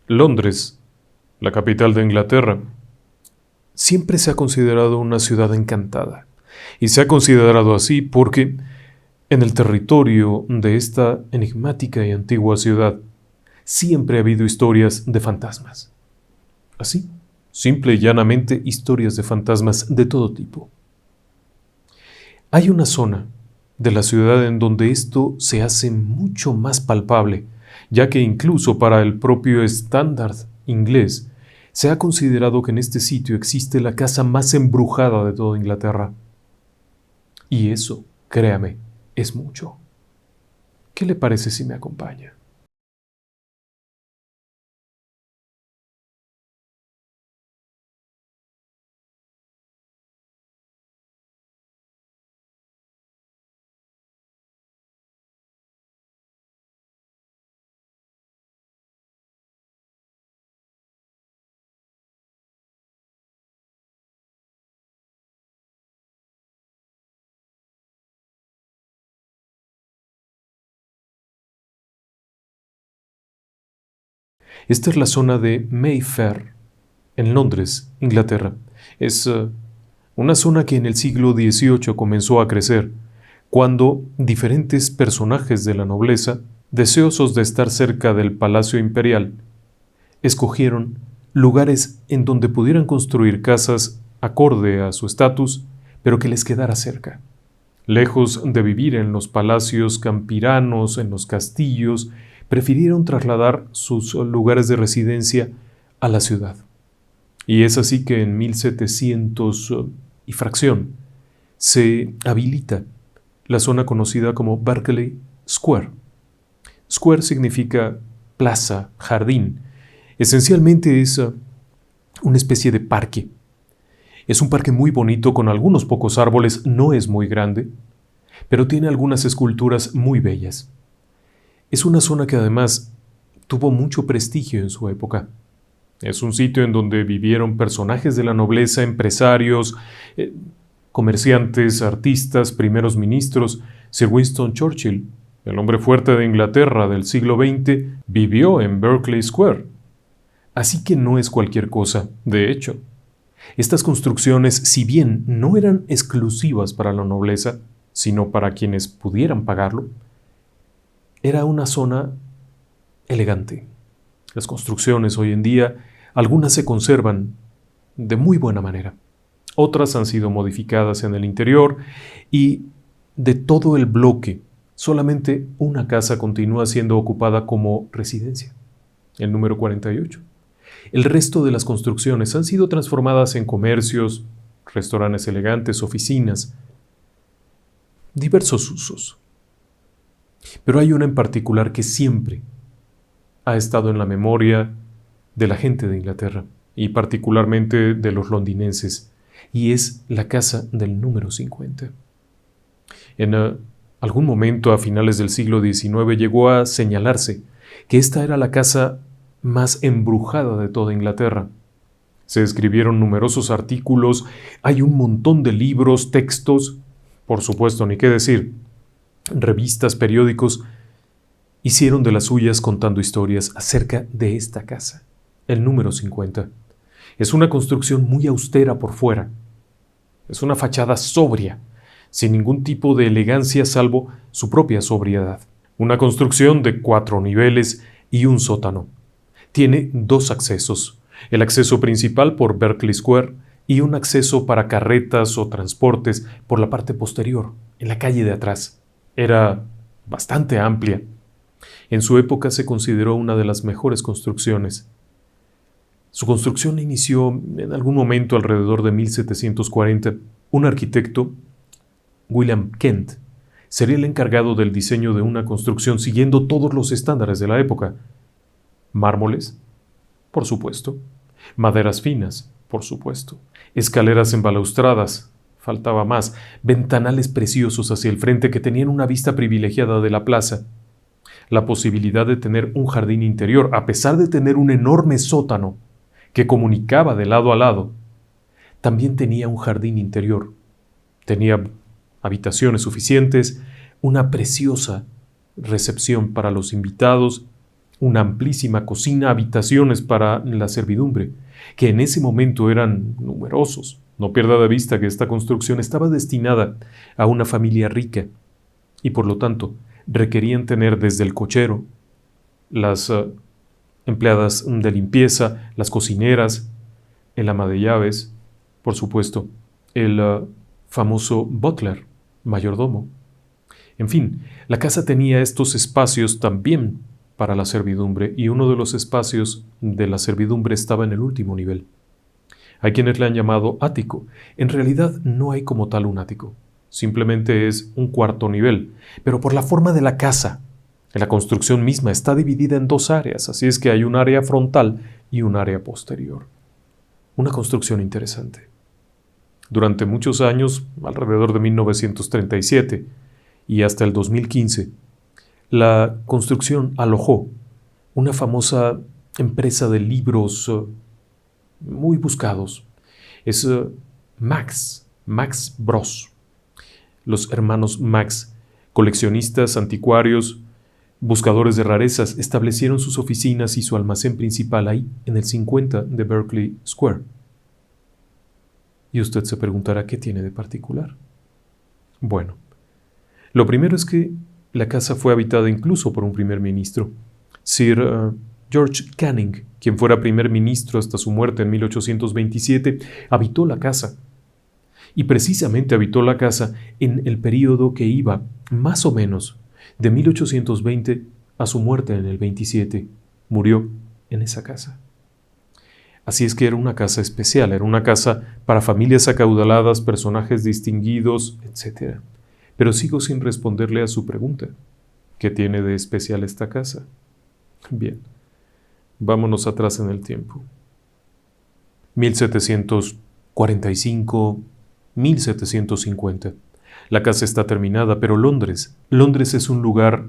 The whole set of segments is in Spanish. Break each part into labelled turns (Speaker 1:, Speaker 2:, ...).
Speaker 1: Londres, la capital de Inglaterra, siempre se ha considerado una ciudad encantada. Y se ha considerado así porque en el territorio de esta enigmática y antigua ciudad siempre ha habido historias de fantasmas. Así, simple y llanamente historias de fantasmas de todo tipo. Hay una zona de la ciudad en donde esto se hace mucho más palpable, ya que incluso para el propio estándar inglés se ha considerado que en este sitio existe la casa más embrujada de toda Inglaterra. Y eso, créame, es mucho. ¿Qué le parece si me acompaña? Esta es la zona de Mayfair, en Londres, Inglaterra. Es una zona que en el siglo XVIII comenzó a crecer, cuando diferentes personajes de la nobleza, deseosos de estar cerca del Palacio Imperial, escogieron lugares en donde pudieran construir casas acorde a su estatus, pero que les quedara cerca. Lejos de vivir en los palacios campiranos, en los castillos, prefirieron trasladar sus lugares de residencia a la ciudad. Y es así que en 1700 y fracción se habilita la zona conocida como Berkeley Square. Square significa plaza, jardín. Esencialmente es una especie de parque. Es un parque muy bonito con algunos pocos árboles, no es muy grande, pero tiene algunas esculturas muy bellas. Es una zona que además tuvo mucho prestigio en su época. Es un sitio en donde vivieron personajes de la nobleza, empresarios, comerciantes, artistas, primeros ministros. Sir Winston Churchill, el hombre fuerte de Inglaterra del siglo XX, vivió en Berkeley Square. Así que no es cualquier cosa, de hecho. Estas construcciones, si bien no eran exclusivas para la nobleza, sino para quienes pudieran pagarlo, era una zona elegante. Las construcciones hoy en día, algunas se conservan de muy buena manera. Otras han sido modificadas en el interior y de todo el bloque, solamente una casa continúa siendo ocupada como residencia, el número 48. El resto de las construcciones han sido transformadas en comercios, restaurantes elegantes, oficinas, diversos usos. Pero hay una en particular que siempre ha estado en la memoria de la gente de Inglaterra y particularmente de los londinenses, y es la casa del número 50. En algún momento a finales del siglo XIX llegó a señalarse que esta era la casa más embrujada de toda Inglaterra. Se escribieron numerosos artículos, hay un montón de libros, textos, por supuesto, ni qué decir, revistas, periódicos, hicieron de las suyas contando historias acerca de esta casa, el número 50. Es una construcción muy austera por fuera. Es una fachada sobria, sin ningún tipo de elegancia salvo su propia sobriedad. Una construcción de 4 niveles y un sótano. Tiene 2 accesos, el acceso principal por Berkeley Square y un acceso para carretas o transportes por la parte posterior, en la calle de atrás. Era bastante amplia. En su época se consideró una de las mejores construcciones. Su construcción inició en algún momento alrededor de 1740. Un arquitecto, William Kent, sería el encargado del diseño de una construcción siguiendo todos los estándares de la época. Mármoles, por supuesto. Maderas finas, por supuesto. Escaleras embalaustradas, faltaba más. Ventanales preciosos hacia el frente que tenían una vista privilegiada de la plaza. La posibilidad de tener un jardín interior, a pesar de tener un enorme sótano que comunicaba de lado a lado, también tenía un jardín interior. Tenía habitaciones suficientes, una preciosa recepción para los invitados, una amplísima cocina, habitaciones para la servidumbre, que en ese momento eran numerosos. No pierda de vista que esta construcción estaba destinada a una familia rica y por lo tanto requerían tener desde el cochero, las empleadas de limpieza, las cocineras, el ama de llaves, por supuesto, el famoso butler, mayordomo. En fin, la casa tenía estos espacios también para la servidumbre y uno de los espacios de la servidumbre estaba en el último nivel. Hay quienes le han llamado ático. En realidad no hay como tal un ático, simplemente es un cuarto nivel, pero por la forma de la casa, la construcción misma está dividida en dos áreas, así es que hay un área frontal y un área posterior. Una construcción interesante. Durante muchos años, alrededor de 1937 y hasta el 2015, la construcción alojó una famosa empresa de libros muy buscados. Es Max Bros. Los hermanos Max, coleccionistas, anticuarios, buscadores de rarezas, establecieron sus oficinas y su almacén principal ahí, en el 50 de Berkeley Square. Y usted se preguntará qué tiene de particular. Bueno, lo primero es que la casa fue habitada incluso por un primer ministro, Sir George Canning, quien fuera primer ministro hasta su muerte en 1827, habitó la casa. Y precisamente habitó la casa en el período que iba, más o menos, de 1820 a su muerte en el 27. Murió en esa casa. Así es que era una casa especial, era una casa para familias acaudaladas, personajes distinguidos, etc. Pero sigo sin responderle a su pregunta. ¿Qué tiene de especial esta casa? Bien, vámonos atrás en el tiempo. 1745, 1750. La casa está terminada, pero Londres es un lugar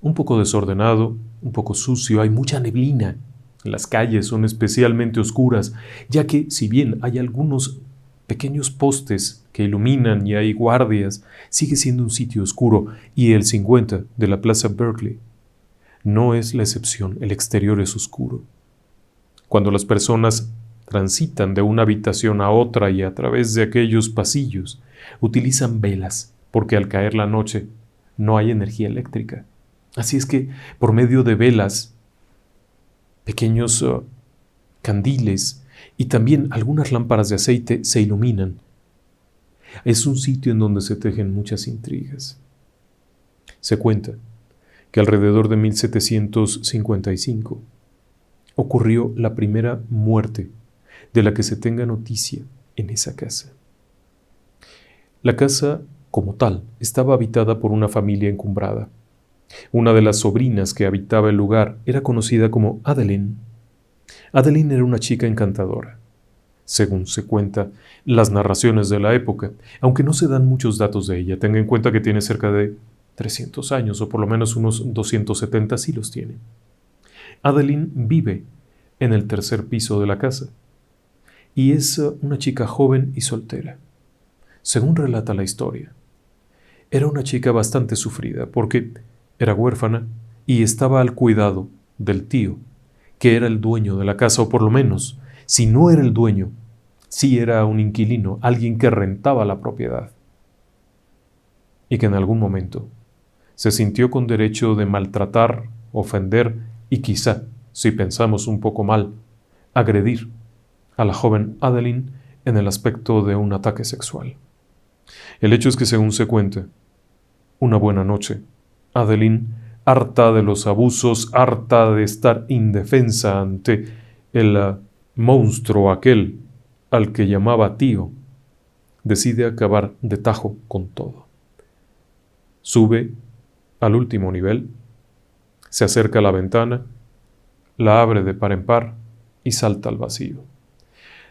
Speaker 1: un poco desordenado, un poco sucio, hay mucha neblina. Las calles son especialmente oscuras, ya que si bien hay algunos pequeños postes que iluminan y hay guardias, sigue siendo un sitio oscuro y el 50 de la Plaza Berkeley no es la excepción, el exterior es oscuro. Cuando las personas transitan de una habitación a otra y a través de aquellos pasillos, utilizan velas, porque al caer la noche no hay energía eléctrica. Así es que por medio de velas, pequeños candiles y también algunas lámparas de aceite se iluminan. Es un sitio en donde se tejen muchas intrigas. Se cuenta que alrededor de 1755 ocurrió la primera muerte de la que se tenga noticia en esa casa. La casa, como tal, estaba habitada por una familia encumbrada. Una de las sobrinas que habitaba el lugar era conocida como Adeline. Adeline era una chica encantadora, según se cuenta las narraciones de la época, aunque no se dan muchos datos de ella. Tenga en cuenta que tiene cerca de 300 años, o por lo menos unos 270 sí los tiene. Adeline vive en el tercer piso de la casa y es una chica joven y soltera. Según relata la historia, era una chica bastante sufrida porque era huérfana y estaba al cuidado del tío, que era el dueño de la casa, o por lo menos, si no era el dueño, sí era un inquilino, alguien que rentaba la propiedad. Y que en algún momento se sintió con derecho de maltratar, ofender y quizá, si pensamos un poco mal, agredir a la joven Adeline en el aspecto de un ataque sexual. El hecho es que, según se cuenta, una buena noche, Adeline, harta de los abusos, harta de estar indefensa ante el monstruo aquel al que llamaba tío, decide acabar de tajo con todo. Sube al último nivel, se acerca a la ventana, la abre de par en par y salta al vacío.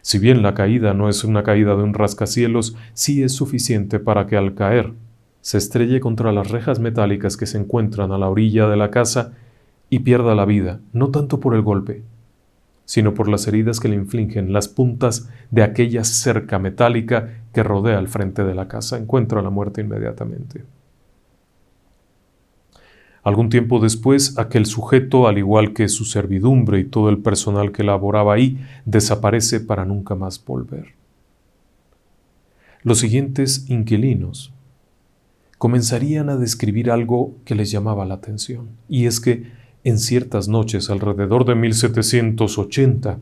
Speaker 1: Si bien la caída no es una caída de un rascacielos, sí es suficiente para que al caer se estrelle contra las rejas metálicas que se encuentran a la orilla de la casa y pierda la vida, no tanto por el golpe, sino por las heridas que le infligen las puntas de aquella cerca metálica que rodea el frente de la casa. Encuentra la muerte inmediatamente. Algún tiempo después, aquel sujeto, al igual que su servidumbre y todo el personal que laboraba ahí, desaparece para nunca más volver. Los siguientes inquilinos comenzarían a describir algo que les llamaba la atención, y es que en ciertas noches, alrededor de 1780,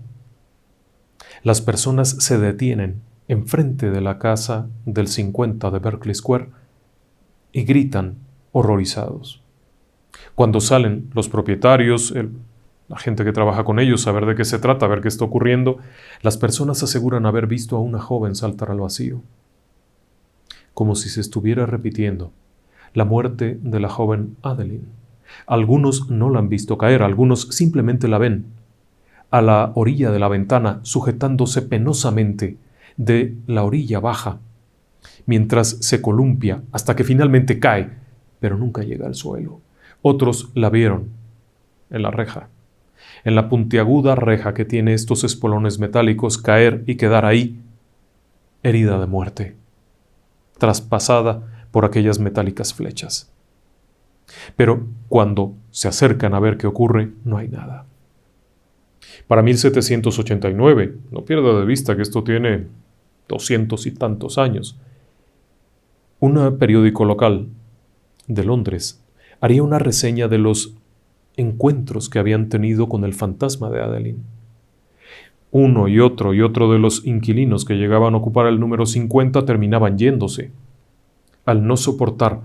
Speaker 1: las personas se detienen enfrente de la casa del 50 de Berkeley Square y gritan horrorizados. Cuando salen los propietarios, la gente que trabaja con ellos, a ver de qué se trata, a ver qué está ocurriendo, las personas aseguran haber visto a una joven saltar al vacío, como si se estuviera repitiendo la muerte de la joven Adeline. Algunos no la han visto caer, algunos simplemente la ven a la orilla de la ventana, sujetándose penosamente de la orilla baja, mientras se columpia hasta que finalmente cae, pero nunca llega al suelo. Otros la vieron en la reja, en la puntiaguda reja que tiene estos espolones metálicos, caer y quedar ahí, herida de muerte, traspasada por aquellas metálicas flechas. Pero cuando se acercan a ver qué ocurre, no hay nada. Para 1789, no pierda de vista que esto tiene 200 y tantos años, un periódico local de Londres haría una reseña de los encuentros que habían tenido con el fantasma de Adeline. Uno y otro de los inquilinos que llegaban a ocupar el número 50 terminaban yéndose, al no soportar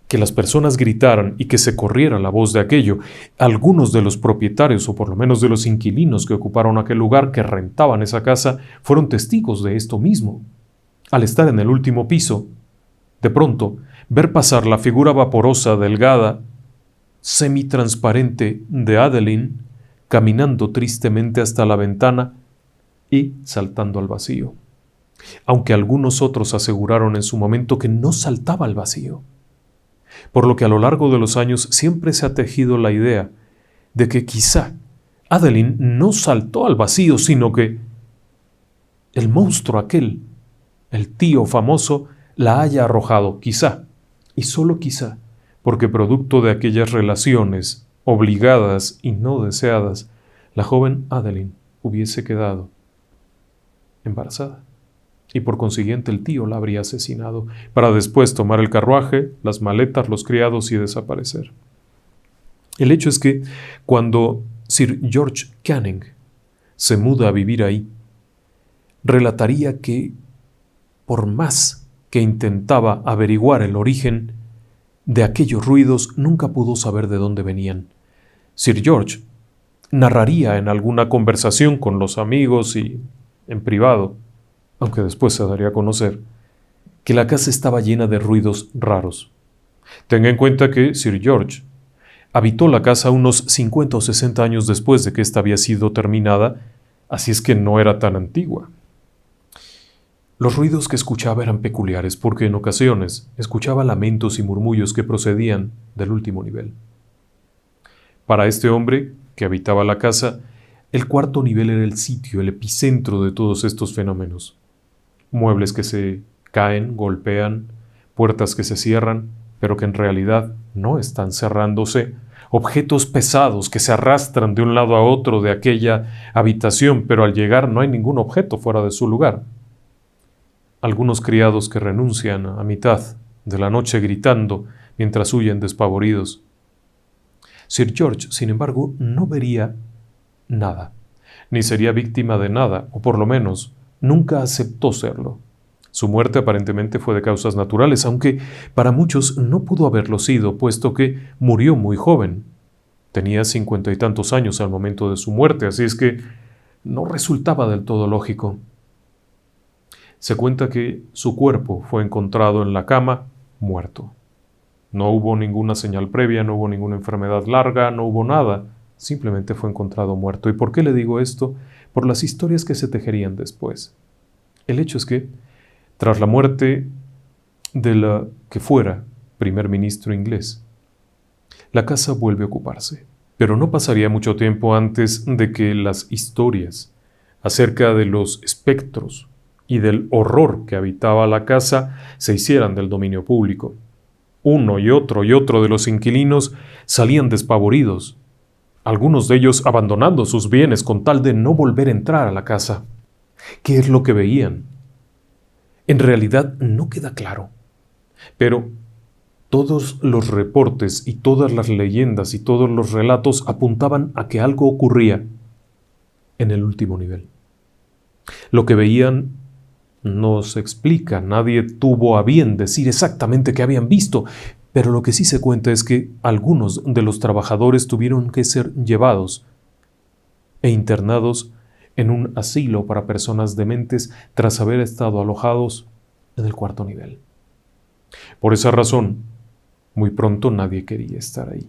Speaker 1: que las personas gritaran y que se corriera la voz de aquello. Algunos de los propietarios, o por lo menos de los inquilinos que ocuparon aquel lugar, que rentaban esa casa, fueron testigos de esto mismo. Al estar en el último piso, de pronto, ver pasar la figura vaporosa, delgada, semitransparente de Adeline, caminando tristemente hasta la ventana y saltando al vacío. Aunque algunos otros aseguraron en su momento que no saltaba al vacío. Por lo que a lo largo de los años siempre se ha tejido la idea de que quizá Adeline no saltó al vacío, sino que el monstruo aquel, el tío famoso, la haya arrojado, quizá, y solo quizá, porque producto de aquellas relaciones obligadas y no deseadas, la joven Adeline hubiese quedado embarazada. Y por consiguiente el tío la habría asesinado, para después tomar el carruaje, las maletas, los criados y desaparecer. El hecho es que cuando Sir George Canning se muda a vivir ahí, relataría que, por más que intentaba averiguar el origen de aquellos ruidos, nunca pudo saber de dónde venían. Sir George narraría en alguna conversación con los amigos y en privado, aunque después se daría a conocer, que la casa estaba llena de ruidos raros. Tenga en cuenta que Sir George habitó la casa unos 50 o 60 años después de que ésta había sido terminada, así es que no era tan antigua. Los ruidos que escuchaba eran peculiares porque en ocasiones escuchaba lamentos y murmullos que procedían del último nivel. Para este hombre que habitaba la casa, el cuarto nivel era el sitio, el epicentro de todos estos fenómenos. Muebles que se caen, golpean, puertas que se cierran, pero que en realidad no están cerrándose, objetos pesados que se arrastran de un lado a otro de aquella habitación, pero al llegar no hay ningún objeto fuera de su lugar. Algunos criados que renuncian a mitad de la noche gritando mientras huyen despavoridos. Sir George, sin embargo, no vería nada, ni sería víctima de nada, o por lo menos nunca aceptó serlo. Su muerte aparentemente fue de causas naturales, aunque para muchos no pudo haberlo sido, puesto que murió muy joven. Tenía 50 y tantos años al momento de su muerte, así es que no resultaba del todo lógico. Se cuenta que su cuerpo fue encontrado en la cama, muerto. No hubo ninguna señal previa, no hubo ninguna enfermedad larga, no hubo nada. Simplemente fue encontrado muerto. ¿Y por qué le digo esto? Por las historias que se tejerían después. El hecho es que, tras la muerte de la que fuera primer ministro inglés, la casa vuelve a ocuparse. Pero no pasaría mucho tiempo antes de que las historias acerca de los espectros y del horror que habitaba la casa se hicieran del dominio público. Uno y otro de los inquilinos salían despavoridos, algunos de ellos abandonando sus bienes con tal de no volver a entrar a la casa. ¿Qué es lo que veían? En realidad no queda claro, pero todos los reportes y todas las leyendas y todos los relatos apuntaban a que algo ocurría en el último nivel. Lo que veían no se explica, nadie tuvo a bien decir exactamente qué habían visto, pero lo que sí se cuenta es que algunos de los trabajadores tuvieron que ser llevados e internados en un asilo para personas dementes tras haber estado alojados en el cuarto nivel. Por esa razón, muy pronto nadie quería estar ahí.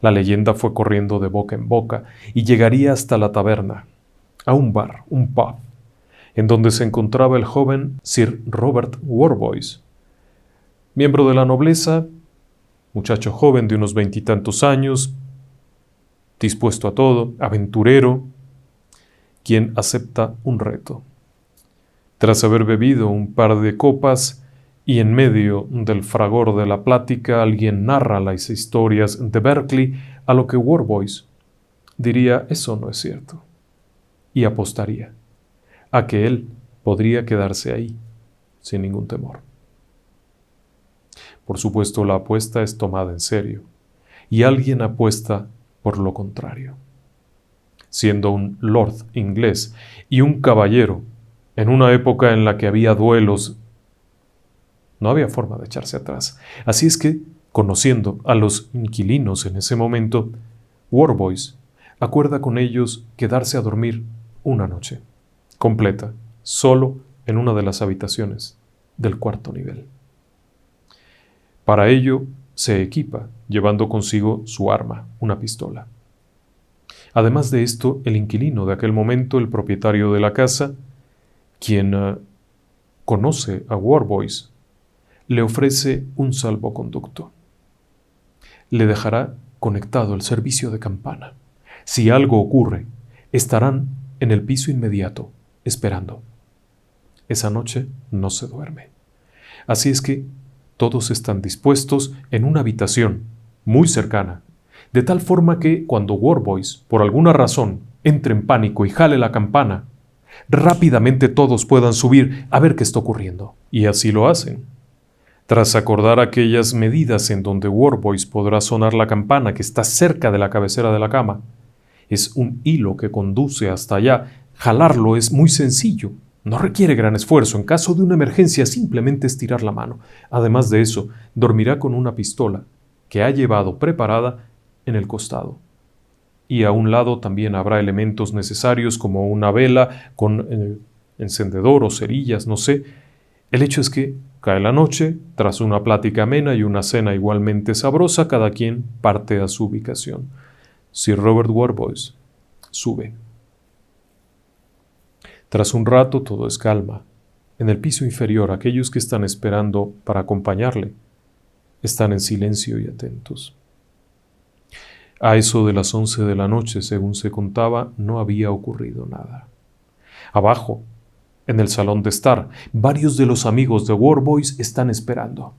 Speaker 1: La leyenda fue corriendo de boca en boca y llegaría hasta la taberna, a un bar, un pub, en donde se encontraba el joven Sir Robert Worboys, miembro de la nobleza, muchacho joven de unos 20 y tantos años, dispuesto a todo, aventurero, quien acepta un reto. Tras haber bebido un par de copas y en medio del fragor de la plática alguien narra las historias de Berkeley, a lo que Worboys diría: eso no es cierto, y apostaría a que él podría quedarse ahí sin ningún temor. Por supuesto, la apuesta es tomada en serio, y alguien apuesta por lo contrario. Siendo un lord inglés y un caballero, en una época en la que había duelos, no había forma de echarse atrás. Así es que, conociendo a los inquilinos en ese momento, Worboys acuerda con ellos quedarse a dormir una noche completa, solo en una de las habitaciones del cuarto nivel. Para ello se equipa, llevando consigo su arma, una pistola. Además de esto, el inquilino de aquel momento, el propietario de la casa, quien conoce a Worboys, le ofrece un salvoconducto. Le dejará conectado el servicio de campana. Si algo ocurre, estarán en el piso inmediato, esperando. Esa noche no se duerme. Así es que todos están dispuestos en una habitación muy cercana, de tal forma que cuando Worboys, por alguna razón, entre en pánico y jale la campana, rápidamente todos puedan subir a ver qué está ocurriendo. Y así lo hacen. Tras acordar aquellas medidas en donde Worboys podrá sonar la campana que está cerca de la cabecera de la cama, es un hilo que conduce hasta allá. Jalarlo es muy sencillo, no requiere gran esfuerzo. En caso de una emergencia, simplemente estirar la mano. Además de eso, dormirá con una pistola que ha llevado preparada en el costado. Y a un lado también habrá elementos necesarios como una vela con encendedor o cerillas, no sé. El hecho es que cae la noche, tras una plática amena y una cena igualmente sabrosa, cada quien parte a su ubicación. Sir Robert Worboys sube. Tras un rato todo es calma. En el piso inferior, aquellos que están esperando para acompañarle están en silencio y atentos. A eso de las 11 de la noche, según se contaba, no había ocurrido nada. Abajo, en el salón de estar, varios de los amigos de Worboys están esperando.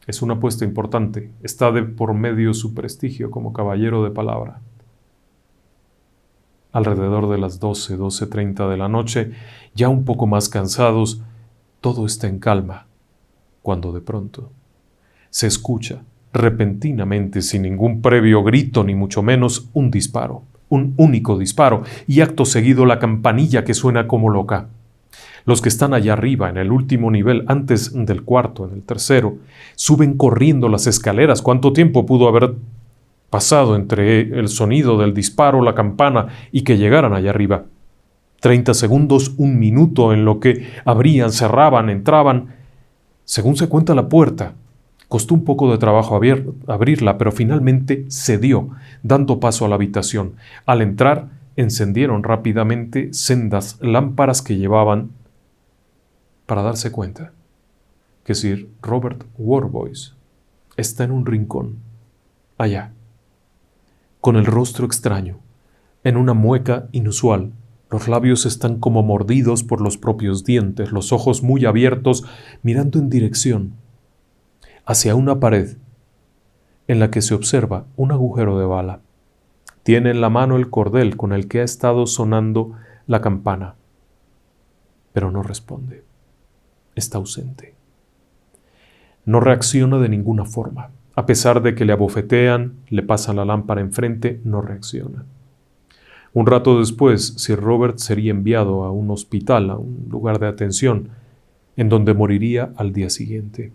Speaker 1: Es una apuesta importante, está de por medio su prestigio como caballero de palabra. Alrededor de las 12:30 de la noche, ya un poco más cansados, todo está en calma, cuando de pronto se escucha repentinamente, sin ningún previo grito ni mucho menos, un disparo, un único disparo, y acto seguido la campanilla que suena como loca. Los que están allá arriba, en el último nivel, antes del cuarto, en el tercero, suben corriendo las escaleras. ¿Cuánto tiempo pudo haber pasado entre el sonido del disparo, la campana y que llegaran allá arriba? 30 segundos, un minuto en lo que abrían, cerraban, entraban. Según se cuenta, la puerta costó un poco de trabajo abrirla, pero finalmente cedió, dando paso a la habitación. Al entrar, encendieron rápidamente sendas lámparas que llevaban para darse cuenta que Sir Robert Worboys está en un rincón, allá, con el rostro extraño, en una mueca inusual. Los labios están como mordidos por los propios dientes, los ojos muy abiertos, mirando en dirección hacia una pared en la que se observa un agujero de bala. Tiene en la mano el cordel con el que ha estado sonando la campana, pero no responde. Está ausente. No reacciona de ninguna forma. A pesar de que le abofetean, le pasan la lámpara enfrente, no reacciona. Un rato después, Sir Robert sería enviado a un hospital, a un lugar de atención, en donde moriría al día siguiente.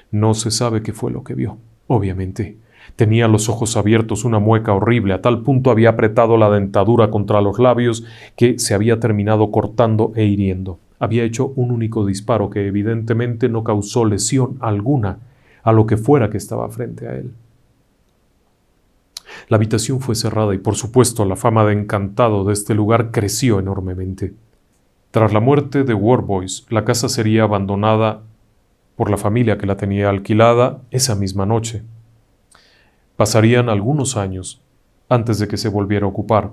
Speaker 1: No se sabe qué fue lo que vio, obviamente. Tenía los ojos abiertos, una mueca horrible, a tal punto había apretado la dentadura contra los labios que se había terminado cortando e hiriendo. Había hecho un único disparo que evidentemente no causó lesión alguna a lo que fuera que estaba frente a él. La habitación fue cerrada y, por supuesto, la fama de encantado de este lugar creció enormemente. Tras la muerte de Worboys, la casa sería abandonada por la familia que la tenía alquilada esa misma noche. Pasarían algunos años antes de que se volviera a ocupar.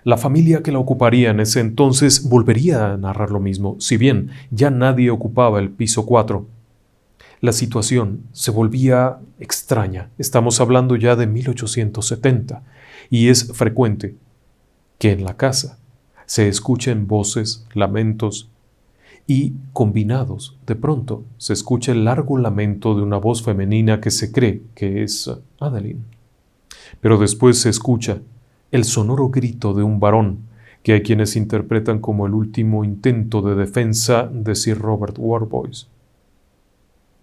Speaker 1: La familia que la ocuparía en ese entonces volvería a narrar lo mismo, si bien ya nadie ocupaba el piso 4. La situación se volvía extraña. Estamos hablando ya de 1870 y es frecuente que en la casa se escuchen voces, lamentos y, combinados, de pronto se escucha el largo lamento de una voz femenina que se cree que es Adeline. Pero después se escucha el sonoro grito de un varón que hay quienes interpretan como el último intento de defensa de Sir Robert Worboys,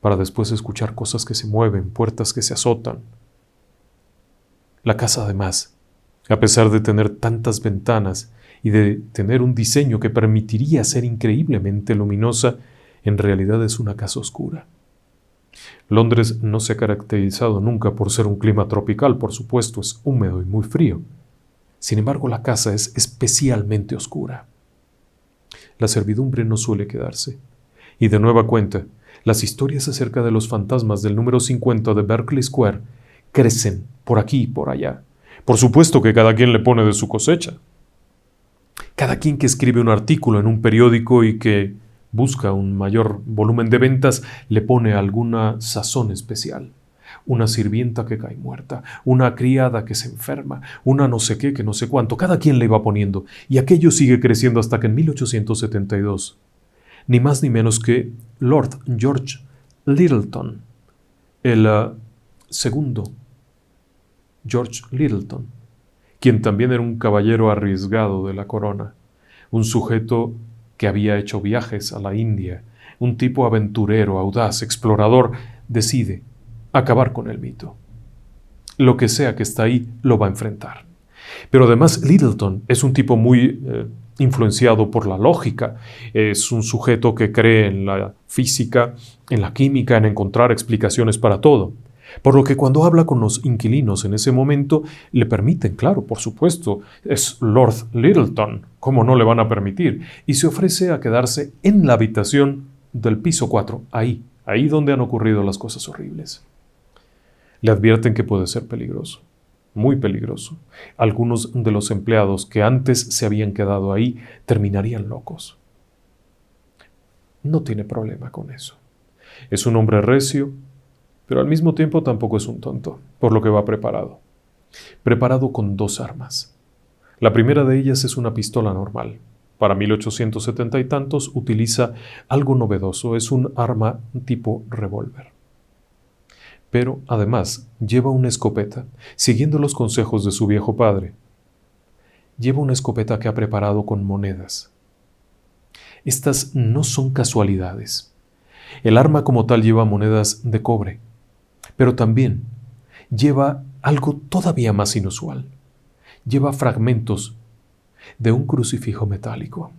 Speaker 1: para después escuchar cosas que se mueven, puertas que se azotan. La casa, además, a pesar de tener tantas ventanas y de tener un diseño que permitiría ser increíblemente luminosa, en realidad es una casa oscura. Londres no se ha caracterizado nunca por ser un clima tropical, por supuesto, es húmedo y muy frío. Sin embargo, la casa es especialmente oscura. La servidumbre no suele quedarse. Y de nueva cuenta, las historias acerca de los fantasmas del número 50 de Berkeley Square crecen por aquí y por allá. Por supuesto que cada quien le pone de su cosecha. Cada quien que escribe un artículo en un periódico y que busca un mayor volumen de ventas le pone alguna sazón especial. Una sirvienta que cae muerta, una criada que se enferma, una no sé qué, que no sé cuánto. Cada quien le iba poniendo. Y aquello sigue creciendo hasta que en 1872, ni más ni menos que Lord George Lyttelton, el segundo George Lyttelton, quien también era un caballero arriesgado de la corona, un sujeto que había hecho viajes a la India, un tipo aventurero, audaz, explorador, decide acabar con el mito. Lo que sea que está ahí lo va a enfrentar. Pero además Lyttelton es un tipo muy influenciado por la lógica, es un sujeto que cree en la física, en la química, en encontrar explicaciones para todo. Por lo que cuando habla con los inquilinos en ese momento, le permiten, claro, por supuesto, es Lord Lyttelton, ¿cómo no le van a permitir? Y se ofrece a quedarse en la habitación del piso 4, ahí donde han ocurrido las cosas horribles. Le advierten que puede ser peligroso, muy peligroso. Algunos de los empleados que antes se habían quedado ahí terminarían locos. No tiene problema con eso. Es un hombre recio, pero al mismo tiempo tampoco es un tonto, por lo que va preparado. Preparado con 2 armas. La primera de ellas es una pistola normal. Para 1870 y tantos utiliza algo novedoso, es un arma tipo revólver. Pero, además, lleva una escopeta, siguiendo los consejos de su viejo padre. Lleva una escopeta que ha preparado con monedas. Estas no son casualidades. El arma como tal lleva monedas de cobre, pero también lleva algo todavía más inusual. Lleva fragmentos de un crucifijo metálico.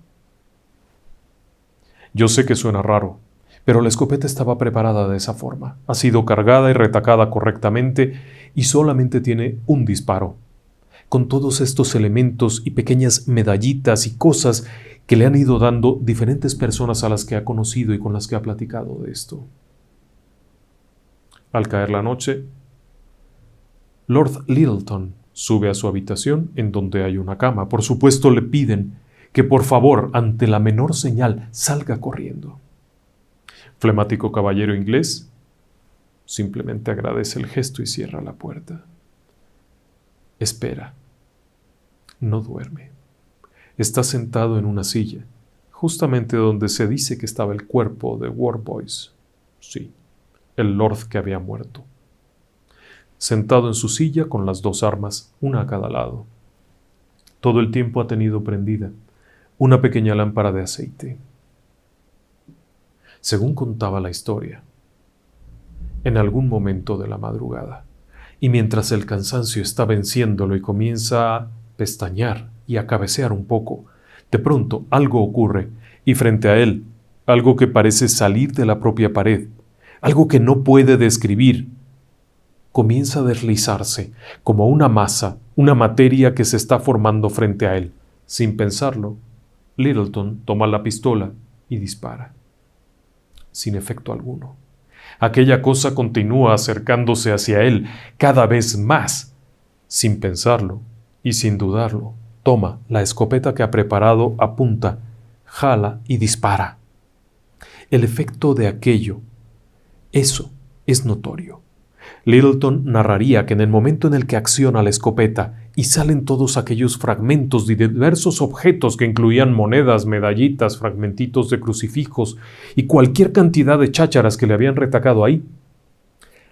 Speaker 1: Yo sé que suena raro, pero la escopeta estaba preparada de esa forma. Ha sido cargada y retacada correctamente y solamente tiene un disparo, con todos estos elementos y pequeñas medallitas y cosas que le han ido dando diferentes personas a las que ha conocido y con las que ha platicado de esto. Al caer la noche, Lord Lyttelton sube a su habitación en donde hay una cama. Por supuesto le piden que por favor, ante la menor señal, salga corriendo. Flemático caballero inglés simplemente agradece el gesto y cierra la puerta. Espera. No duerme. Está sentado en una silla, justamente donde se dice que estaba el cuerpo de Worboys. Sí, el lord que había muerto. Sentado en su silla con las dos armas, una a cada lado. Todo el tiempo ha tenido prendida una pequeña lámpara de aceite. Según contaba la historia, en algún momento de la madrugada, y mientras el cansancio está venciéndolo y comienza a pestañear y a cabecear un poco, de pronto algo ocurre y frente a él, algo que parece salir de la propia pared, algo que no puede describir, comienza a deslizarse como una masa, una materia que se está formando frente a él. Sin pensarlo, Littleton toma la pistola y dispara. Sin efecto alguno. Aquella cosa continúa acercándose hacia él cada vez más. Sin pensarlo y sin dudarlo, toma la escopeta que ha preparado, apunta, jala y dispara. El efecto de aquello, eso es notorio. Littleton narraría que en el momento en el que acciona la escopeta y salen todos aquellos fragmentos de diversos objetos que incluían monedas, medallitas, fragmentitos de crucifijos y cualquier cantidad de chácharas que le habían retacado ahí,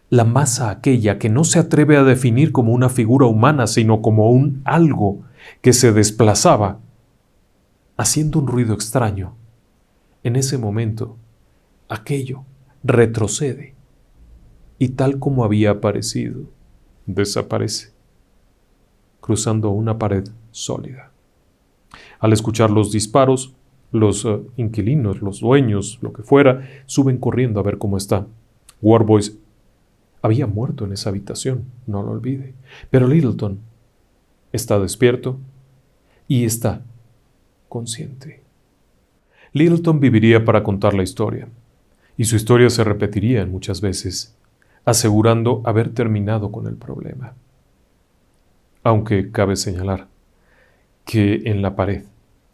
Speaker 1: la masa aquella que no se atreve a definir como una figura humana, sino como un algo que se desplazaba, haciendo un ruido extraño, en ese momento, aquello retrocede y tal como había aparecido, desaparece, cruzando una pared sólida. Al escuchar los disparos, los inquilinos, los dueños, lo que fuera, suben corriendo a ver cómo está. Worboys había muerto en esa habitación, no lo olvide, pero Littleton está despierto y está consciente. Littleton viviría para contar la historia, y su historia se repetiría muchas veces, asegurando haber terminado con el problema. Aunque cabe señalar que en la pared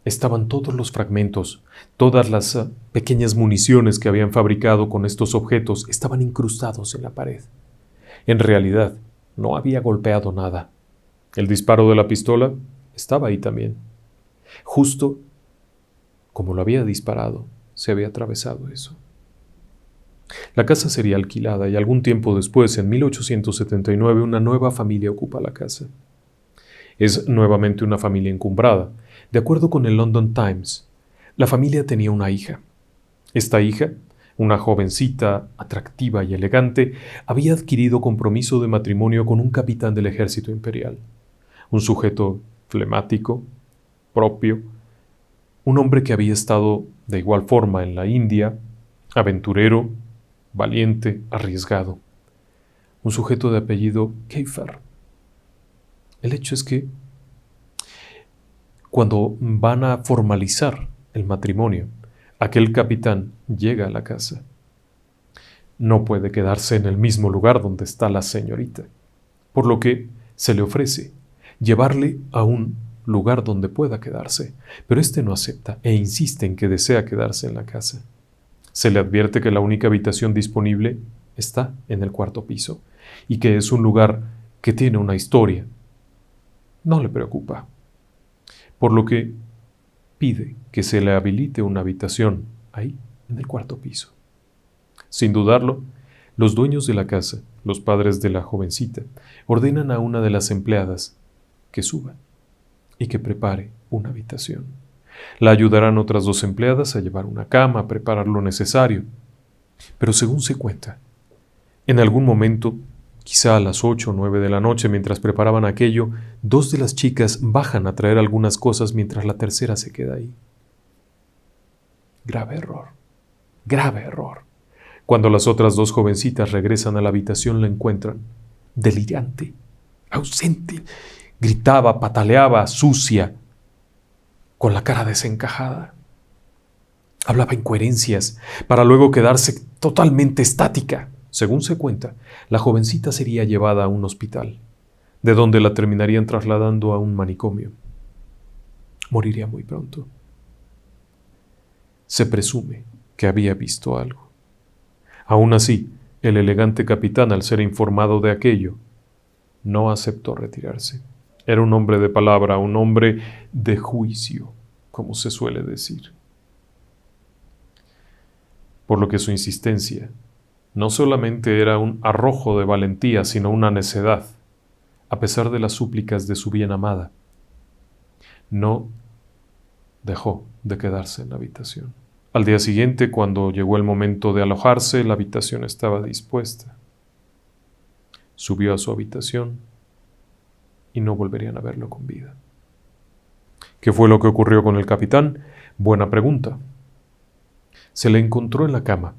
Speaker 1: estaban todos los fragmentos, todas las pequeñas municiones que habían fabricado con estos objetos estaban incrustados en la pared. En realidad, no había golpeado nada. El disparo de la pistola estaba ahí también. Justo como lo había disparado, se había atravesado eso. La casa sería alquilada y algún tiempo después, en 1879, una nueva familia ocupa la casa. Es nuevamente una familia encumbrada. De acuerdo con el London Times, la familia tenía una hija. Esta hija, una jovencita, atractiva y elegante, había adquirido compromiso de matrimonio con un capitán del ejército imperial. Un sujeto flemático, propio, un hombre que había estado de igual forma en la India, aventurero, valiente, arriesgado. Un sujeto de apellido Keifer. El hecho es que cuando van a formalizar el matrimonio, aquel capitán llega a la casa. No puede quedarse en el mismo lugar donde está la señorita, por lo que se le ofrece llevarle a un lugar donde pueda quedarse, pero éste no acepta e insiste en que desea quedarse en la casa. Se le advierte que la única habitación disponible está en el cuarto piso y que es un lugar que tiene una historia. No le preocupa, por lo que pide que se le habilite una habitación ahí, en el cuarto piso. Sin dudarlo, los dueños de la casa, los padres de la jovencita, ordenan a una de las empleadas que suba y que prepare una habitación. La ayudarán otras dos empleadas a llevar una cama, a preparar lo necesario. Pero según se cuenta, en algún momento, quizá a las 8 o 9 de la noche, mientras preparaban aquello, dos de las chicas bajan a traer algunas cosas mientras la tercera se queda ahí. Grave error. Grave error. Cuando las otras dos jovencitas regresan a la habitación, la encuentran delirante, ausente. Gritaba, pataleaba, sucia, con la cara desencajada. Hablaba incoherencias para luego quedarse totalmente estática. Según se cuenta, la jovencita sería llevada a un hospital, de donde la terminarían trasladando a un manicomio. Moriría muy pronto. Se presume que había visto algo. Aún así, el elegante capitán, al ser informado de aquello, no aceptó retirarse. Era un hombre de palabra, un hombre de juicio, como se suele decir. Por lo que su insistencia no solamente era un arrojo de valentía, sino una necedad, a pesar de las súplicas de su bien amada. No dejó de quedarse en la habitación. Al día siguiente, cuando llegó el momento de alojarse, la habitación estaba dispuesta. Subió a su habitación y no volverían a verlo con vida. ¿Qué fue lo que ocurrió con el capitán? Buena pregunta. Se le encontró en la cama,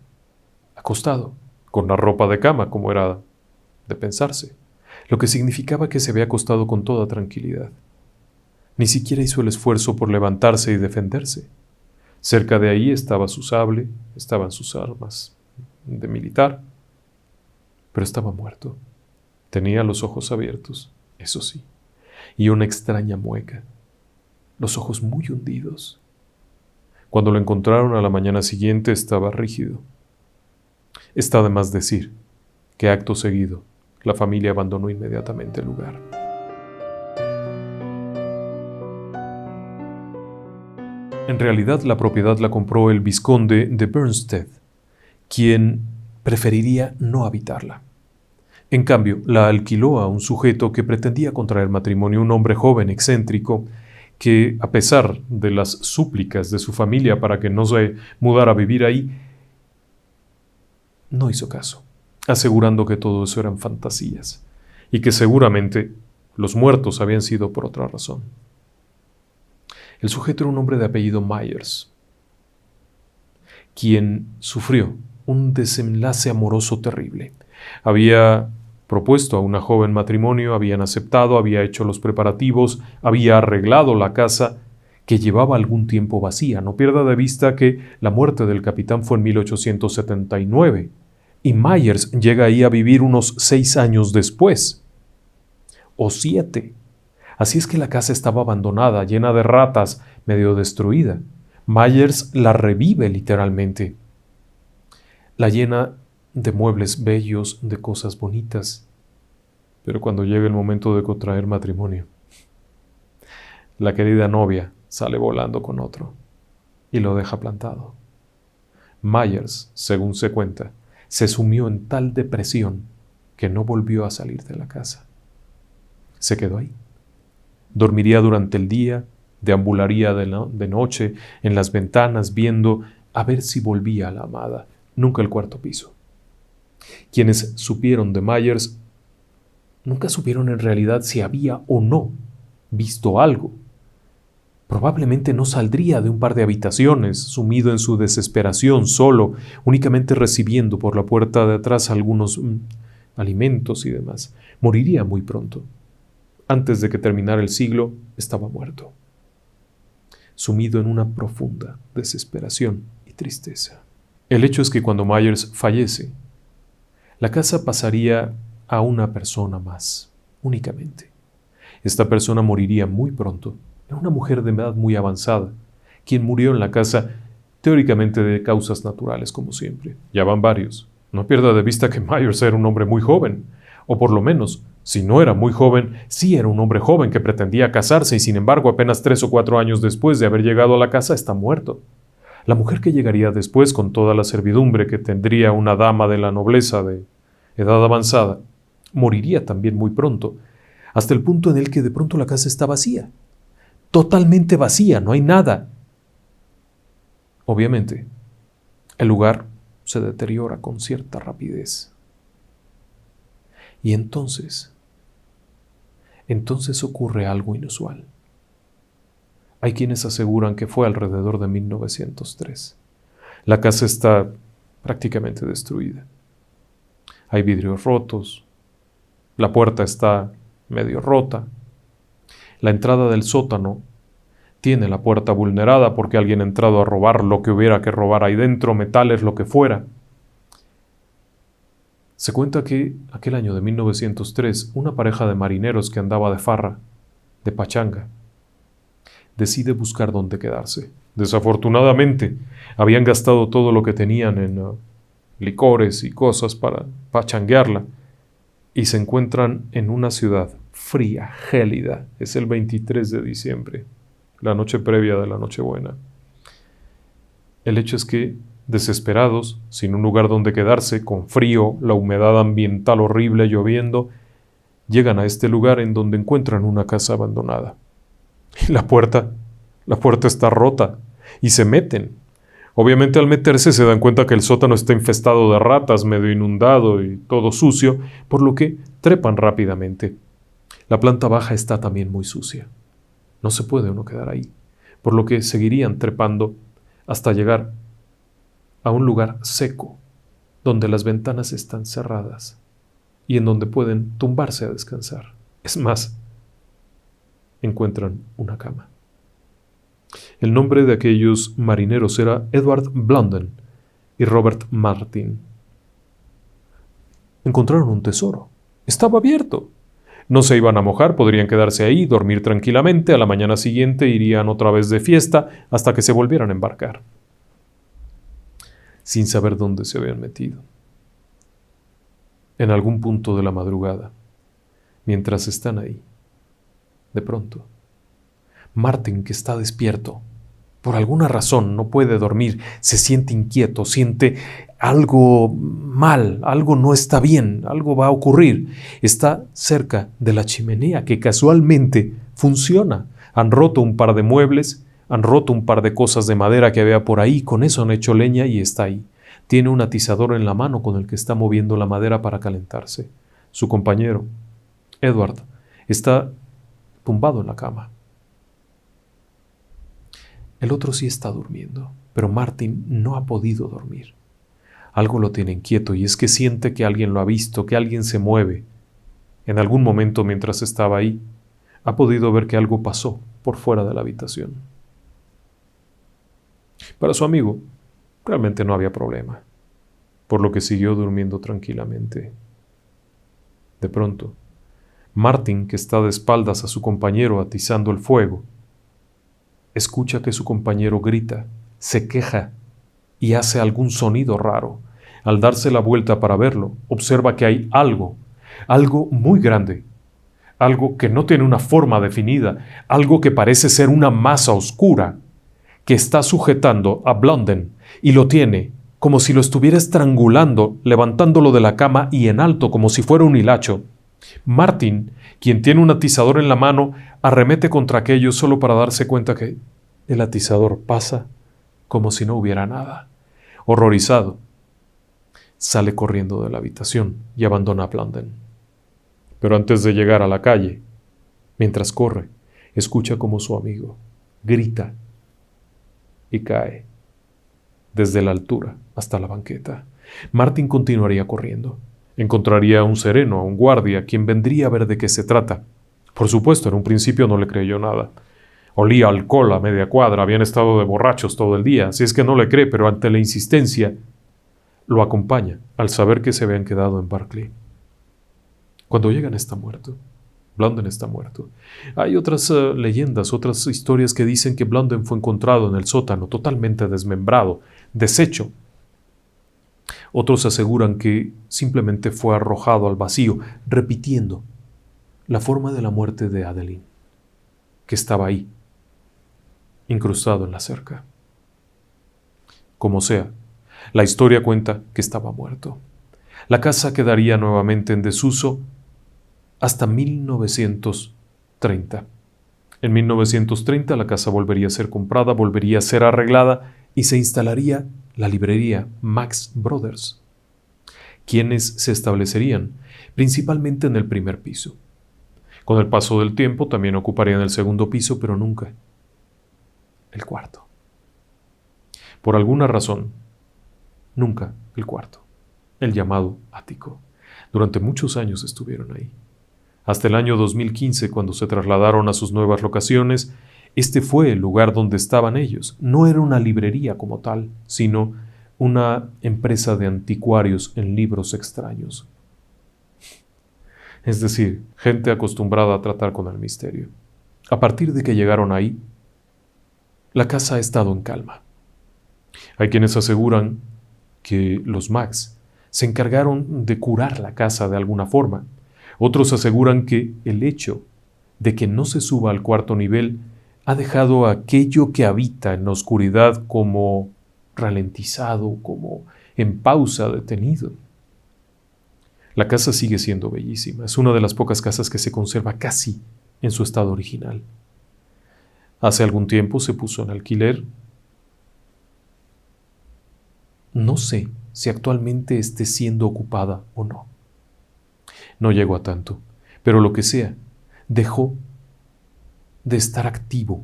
Speaker 1: acostado, con la ropa de cama, como era de pensarse, lo que significaba que se había acostado con toda tranquilidad. Ni siquiera hizo el esfuerzo por levantarse y defenderse. Cerca de ahí estaba su sable, estaban sus armas de militar, pero estaba muerto. Tenía los ojos abiertos, eso sí, y una extraña mueca, los ojos muy hundidos. Cuando lo encontraron a la mañana siguiente estaba rígido. Está de más decir que acto seguido la familia abandonó inmediatamente el lugar. En realidad la propiedad la compró el vizconde de Bernsted, quien preferiría no habitarla. En cambio, la alquiló a un sujeto que pretendía contraer matrimonio, un hombre joven, excéntrico, que, a pesar de las súplicas de su familia para que no se mudara a vivir ahí, no hizo caso, asegurando que todo eso eran fantasías y que seguramente los muertos habían sido por otra razón. El sujeto era un hombre de apellido Myers, quien sufrió un desenlace amoroso terrible. Había propuesto a una joven matrimonio, habían aceptado, había hecho los preparativos, había arreglado la casa que llevaba algún tiempo vacía. No pierda de vista que la muerte del capitán fue en 1879 y Myers llega ahí a vivir unos 6 años después, o 7. Así es que la casa estaba abandonada, llena de ratas, medio destruida. Myers la revive literalmente. La llena de muebles bellos, de cosas bonitas. Pero cuando llega el momento de contraer matrimonio, la querida novia sale volando con otro y lo deja plantado. Myers, según se cuenta, se sumió en tal depresión que no volvió a salir de la casa. Se quedó ahí. Dormiría durante el día, deambularía de noche en las ventanas viendo a ver si volvía a la amada. Nunca el cuarto piso. Quienes supieron de Myers nunca supieron en realidad si había o no visto algo. Probablemente no saldría de un par de habitaciones, sumido en su desesperación, solo, únicamente recibiendo por la puerta de atrás algunos alimentos y demás. Moriría muy pronto. Antes de que terminara el siglo, estaba muerto, sumido en una profunda desesperación y tristeza. El hecho es que cuando Myers fallece, la casa pasaría a una persona más, únicamente. Esta persona moriría muy pronto. Era una mujer de edad muy avanzada, quien murió en la casa teóricamente de causas naturales, como siempre. Ya van varios. No pierda de vista que Myers era un hombre muy joven, o por lo menos, si no era muy joven, sí era un hombre joven que pretendía casarse y sin embargo apenas 3 o 4 años después de haber llegado a la casa está muerto. La mujer que llegaría después con toda la servidumbre que tendría una dama de la nobleza de edad avanzada, moriría también muy pronto, hasta el punto en el que de pronto la casa está vacía, totalmente vacía, no hay nada. Obviamente, el lugar se deteriora con cierta rapidez. Y entonces ocurre algo inusual. Hay quienes aseguran que fue alrededor de 1903. La casa está prácticamente destruida. Hay vidrios rotos, la puerta está medio rota, la entrada del sótano tiene la puerta vulnerada porque alguien ha entrado a robar lo que hubiera que robar ahí dentro, metales, lo que fuera. Se cuenta que aquel año de 1903, una pareja de marineros que andaba de farra, de pachanga, decide buscar dónde quedarse. Desafortunadamente, habían gastado todo lo que tenían en licores y cosas para pachanguearla, y se encuentran en una ciudad fría, gélida. Es el 23 de diciembre, la noche previa de la Nochebuena. El hecho es que, desesperados, sin un lugar donde quedarse, con frío, la humedad ambiental horrible lloviendo, llegan a este lugar en donde encuentran una casa abandonada. Y la puerta está rota, y se meten. Obviamente al meterse se dan cuenta que el sótano está infestado de ratas, medio inundado y todo sucio, por lo que trepan rápidamente. La planta baja está también muy sucia. No se puede uno quedar ahí, por lo que seguirían trepando hasta llegar a un lugar seco, donde las ventanas están cerradas y en donde pueden tumbarse a descansar. Es más, encuentran una cama. El nombre de aquellos marineros era Edward Blunden y Robert Martin. Encontraron un tesoro. Estaba abierto. No se iban a mojar, podrían quedarse ahí, dormir tranquilamente, a la mañana siguiente irían otra vez de fiesta hasta que se volvieran a embarcar, sin saber dónde se habían metido. En algún punto de la madrugada, mientras están ahí, de pronto, Martin, que está despierto, por alguna razón no puede dormir, se siente inquieto, siente algo mal, algo no está bien, algo va a ocurrir. Está cerca de la chimenea que casualmente funciona. Han roto un par de muebles, han roto un par de cosas de madera que había por ahí, con eso han hecho leña y está ahí. Tiene un atizador en la mano con el que está moviendo la madera para calentarse. Su compañero, Edward, está tumbado en la cama. El otro sí está durmiendo, pero Martin no ha podido dormir. Algo lo tiene inquieto y es que siente que alguien lo ha visto, que alguien se mueve. En algún momento mientras estaba ahí, ha podido ver que algo pasó por fuera de la habitación. Para su amigo, realmente no había problema, por lo que siguió durmiendo tranquilamente. De pronto, Martin, que está de espaldas a su compañero atizando el fuego, escucha que su compañero grita, se queja y hace algún sonido raro. Al darse la vuelta para verlo, observa que hay algo muy grande, algo que no tiene una forma definida, algo que parece ser una masa oscura, que está sujetando a Blunden y lo tiene como si lo estuviera estrangulando, levantándolo de la cama y en alto como si fuera un hilacho. Martin, quien tiene un atizador en la mano, arremete contra aquello solo para darse cuenta que el atizador pasa como si no hubiera nada. Horrorizado, sale corriendo de la habitación y abandona a Blunden. Pero antes de llegar a la calle, mientras corre, escucha como su amigo grita y cae desde la altura hasta la banqueta. Martin continuaría corriendo. Encontraría a un sereno, a un guardia, quien vendría a ver de qué se trata. Por supuesto, en un principio no le creyó nada. Olía alcohol a media cuadra, habían estado de borrachos todo el día, así es que no le cree, pero ante la insistencia, lo acompaña al saber que se habían quedado en Barclay. Cuando llegan está muerto. Blunden está muerto. Hay otras leyendas, otras historias que dicen que Blunden fue encontrado en el sótano, totalmente desmembrado, deshecho. Otros aseguran que simplemente fue arrojado al vacío, repitiendo la forma de la muerte de Adeline, que estaba ahí, incrustado en la cerca. Como sea, la historia cuenta que estaba muerto. La casa quedaría nuevamente en desuso hasta 1930. En 1930 la casa volvería a ser comprada, volvería a ser arreglada y se instalaría la librería Max Brothers, quienes se establecerían principalmente en el primer piso. Con el paso del tiempo también ocuparían el segundo piso, pero nunca el cuarto. Por alguna razón, nunca el cuarto, el llamado ático. Durante muchos años estuvieron ahí. Hasta el año 2015, cuando se trasladaron a sus nuevas locaciones, este fue el lugar donde estaban ellos. No era una librería como tal, sino una empresa de anticuarios en libros extraños. Es decir, gente acostumbrada a tratar con el misterio. A partir de que llegaron ahí, la casa ha estado en calma. Hay quienes aseguran que los mags se encargaron de curar la casa de alguna forma. Otros aseguran que el hecho de que no se suba al cuarto nivel ha dejado aquello que habita en la oscuridad como ralentizado, como en pausa, detenido. La casa sigue siendo bellísima. Es una de las pocas casas que se conserva casi en su estado original. Hace algún tiempo se puso en alquiler. No sé si actualmente esté siendo ocupada o no. No llegó a tanto, pero lo que sea, dejó de estar activo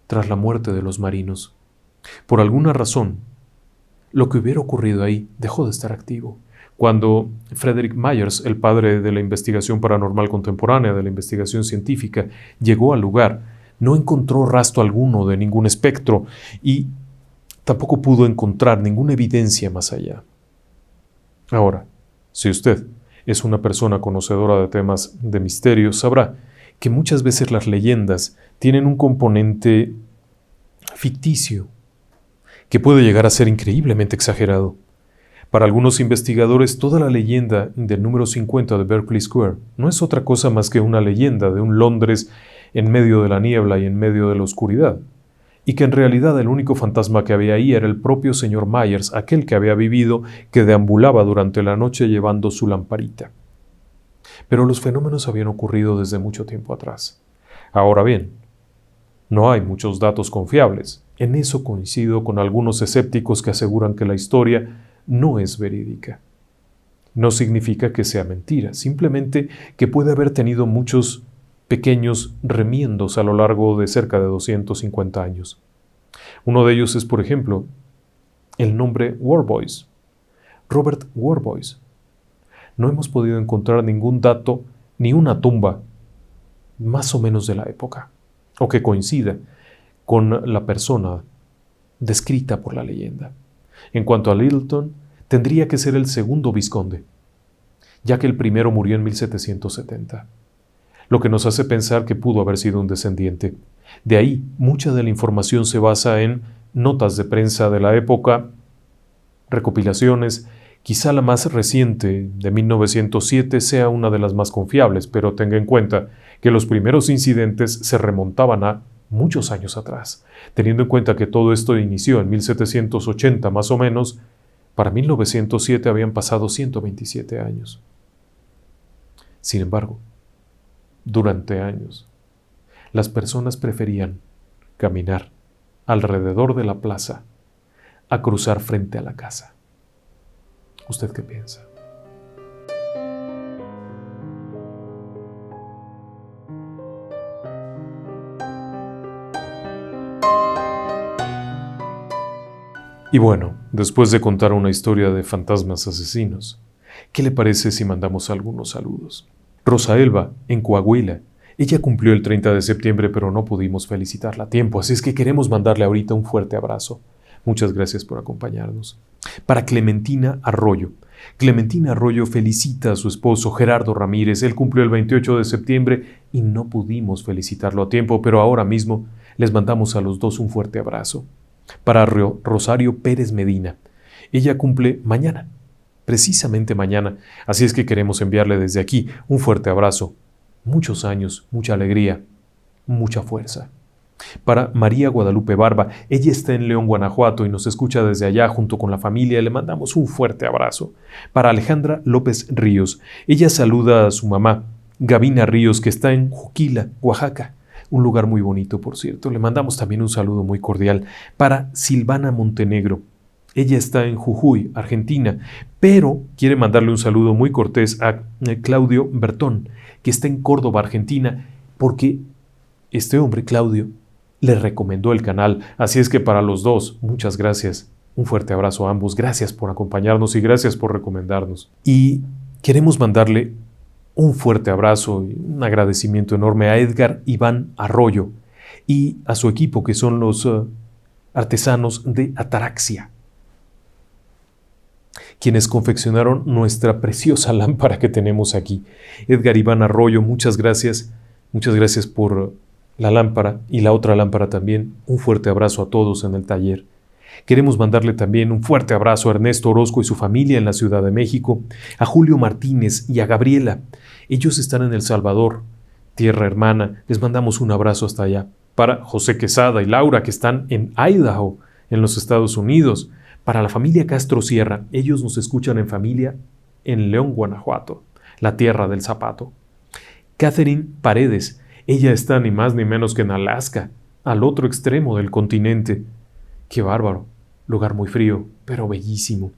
Speaker 1: tras la muerte de los marinos. Por alguna razón, lo que hubiera ocurrido ahí dejó de estar activo. Cuando Frederick Myers, el padre de la investigación paranormal contemporánea, de la investigación científica, llegó al lugar, no encontró rastro alguno de ningún espectro y tampoco pudo encontrar ninguna evidencia más allá. Ahora, si usted es una persona conocedora de temas de misterio, sabrá que muchas veces las leyendas tienen un componente ficticio que puede llegar a ser increíblemente exagerado. Para algunos investigadores, toda la leyenda del número 50 de Berkeley Square no es otra cosa más que una leyenda de un Londres en medio de la niebla y en medio de la oscuridad, y que en realidad el único fantasma que había ahí era el propio señor Myers, aquel que había vivido, que deambulaba durante la noche llevando su lamparita. Pero los fenómenos habían ocurrido desde mucho tiempo atrás. Ahora bien, no hay muchos datos confiables. En eso coincido con algunos escépticos que aseguran que la historia no es verídica. No significa que sea mentira, simplemente que puede haber tenido muchos pequeños remiendos a lo largo de cerca de 250 años. Uno de ellos es, por ejemplo, el nombre Worboys, Robert Worboys. No hemos podido encontrar ningún dato ni una tumba más o menos de la época, o que coincida con la persona descrita por la leyenda. En cuanto a Littleton, tendría que ser el segundo vizconde, ya que el primero murió en 1770, lo que nos hace pensar que pudo haber sido un descendiente. De ahí, mucha de la información se basa en notas de prensa de la época, recopilaciones. Quizá la más reciente, de 1907, sea una de las más confiables, pero tenga en cuenta que los primeros incidentes se remontaban a muchos años atrás. Teniendo en cuenta que todo esto inició en 1780 más o menos, para 1907 habían pasado 127 años. Sin embargo, durante años, las personas preferían caminar alrededor de la plaza a cruzar frente a la casa. ¿Usted qué piensa? Y bueno, después de contar una historia de fantasmas asesinos, ¿qué le parece si mandamos algunos saludos? Rosa Elba, en Coahuila. Ella cumplió el 30 de septiembre, pero no pudimos felicitarla a tiempo, así es que queremos mandarle ahorita un fuerte abrazo. Muchas gracias por acompañarnos. Para Clementina Arroyo. Clementina Arroyo felicita a su esposo Gerardo Ramírez. Él cumplió el 28 de septiembre y no pudimos felicitarlo a tiempo, pero ahora mismo les mandamos a los dos un fuerte abrazo. Para Rosario Pérez Medina. Ella cumple mañana, precisamente mañana, así es que queremos enviarle desde aquí un fuerte abrazo. Muchos años, mucha alegría, mucha fuerza. Para María Guadalupe Barba, ella está en León, Guanajuato y nos escucha desde allá junto con la familia, le mandamos un fuerte abrazo. Para Alejandra López Ríos, ella saluda a su mamá, Gavina Ríos, que está en Juquila, Oaxaca, un lugar muy bonito, por cierto. Le mandamos también un saludo muy cordial. Para Silvana Montenegro, ella está en Jujuy, Argentina, pero quiere mandarle un saludo muy cortés a Claudio Bertón, que está en Córdoba, Argentina, porque este hombre, Claudio, le recomendó el canal. Así es que para los dos, muchas gracias. Un fuerte abrazo a ambos. Gracias por acompañarnos y gracias por recomendarnos. Y queremos mandarle un fuerte abrazo y un agradecimiento enorme a Edgar Iván Arroyo y a su equipo, que son los artesanos de Ataraxia, quienes confeccionaron nuestra preciosa lámpara que tenemos aquí. Edgar Iván Arroyo, muchas gracias por la lámpara y la otra lámpara también. Un fuerte abrazo a todos en el taller. Queremos mandarle también un fuerte abrazo a Ernesto Orozco y su familia en la Ciudad de México, a Julio Martínez y a Gabriela. Ellos están en El Salvador, tierra hermana. Les mandamos un abrazo hasta allá. Para José Quesada y Laura, que están en Idaho, en los Estados Unidos. Para la familia Castro Sierra, ellos nos escuchan en familia en León, Guanajuato, la tierra del zapato. Catherine Paredes, ella está ni más ni menos que en Alaska, al otro extremo del continente. ¡Qué bárbaro! Lugar muy frío, pero bellísimo.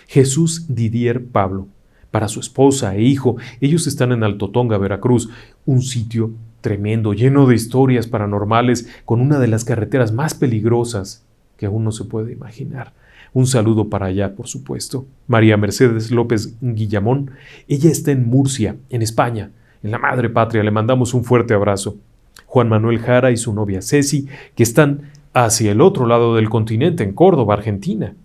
Speaker 1: Jesús Didier Pablo, para su esposa e hijo, ellos están en Alto Tonga, Veracruz, un sitio tremendo, lleno de historias paranormales, con una de las carreteras más peligrosas que uno se puede imaginar. Un saludo para allá, por supuesto. María Mercedes López Guillamón, ella está en Murcia, en España, en la madre patria, le mandamos un fuerte abrazo. Juan Manuel Jara y su novia Ceci, que están hacia el otro lado del continente, en Córdoba, Argentina.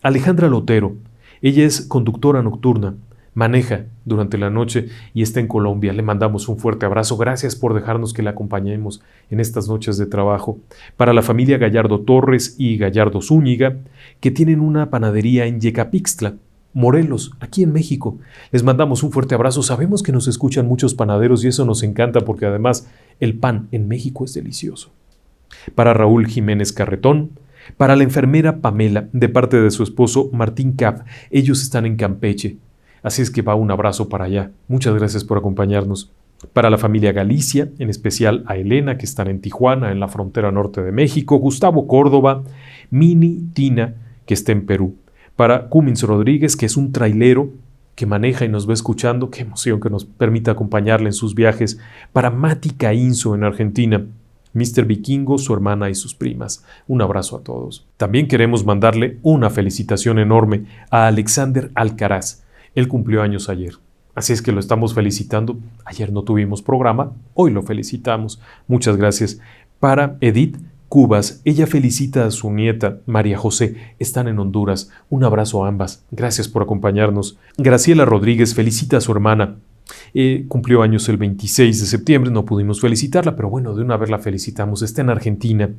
Speaker 1: Alejandra Lotero, ella es conductora nocturna, maneja durante la noche y está en Colombia. Le mandamos un fuerte abrazo. Gracias por dejarnos que la acompañemos en estas noches de trabajo. Para la familia Gallardo Torres y Gallardo Zúñiga, que tienen una panadería en Yecapixtla, Morelos, aquí en México. Les mandamos un fuerte abrazo. Sabemos que nos escuchan muchos panaderos y eso nos encanta porque además el pan en México es delicioso. Para Raúl Jiménez Carretón, para la enfermera Pamela, de parte de su esposo Martín Cap, ellos están en Campeche. Así es que va un abrazo para allá. Muchas gracias por acompañarnos. Para la familia Galicia, en especial a Elena, que están en Tijuana, en la frontera norte de México, Gustavo Córdoba, Mini Tina, que está en Perú. Para Cummins Rodríguez, que es un trailero que maneja y nos va escuchando, qué emoción que nos permita acompañarle en sus viajes. Para Mati Caínzo, en Argentina, Mr. Vikingo, su hermana y sus primas. Un abrazo a todos. También queremos mandarle una felicitación enorme a Alexander Alcaraz. Él cumplió años ayer, así es que lo estamos felicitando. Ayer no tuvimos programa, hoy lo felicitamos. Muchas gracias. Para Edith Cubas, ella felicita a su nieta María José. Están en Honduras. Un abrazo a ambas. Gracias por acompañarnos. Graciela Rodríguez felicita a su hermana. Cumplió años el 26 de septiembre, no pudimos felicitarla, pero bueno, de una vez la felicitamos. Está en Argentina.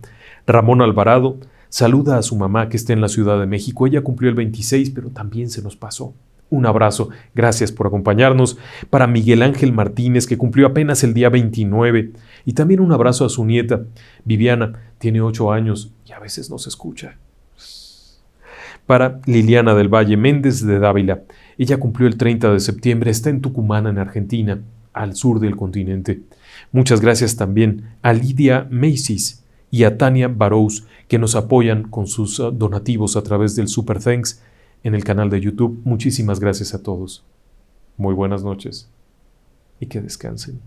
Speaker 1: Ramón Alvarado saluda a su mamá que está en la Ciudad de México. Ella cumplió el 26, pero también se nos pasó. Un abrazo, gracias por acompañarnos. Para Miguel Ángel Martínez, que cumplió apenas el día 29. Y también un abrazo a su nieta, Viviana, tiene 8 años y a veces nos escucha. Para Liliana del Valle Méndez de Dávila, ella cumplió el 30 de septiembre, está en Tucumán, en Argentina, al sur del continente. Muchas gracias también a Lidia Macy's y a Tania Barous, que nos apoyan con sus donativos a través del Super Thanks en el canal de YouTube. Muchísimas gracias a todos. Muy buenas noches y que descansen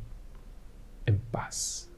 Speaker 1: en paz.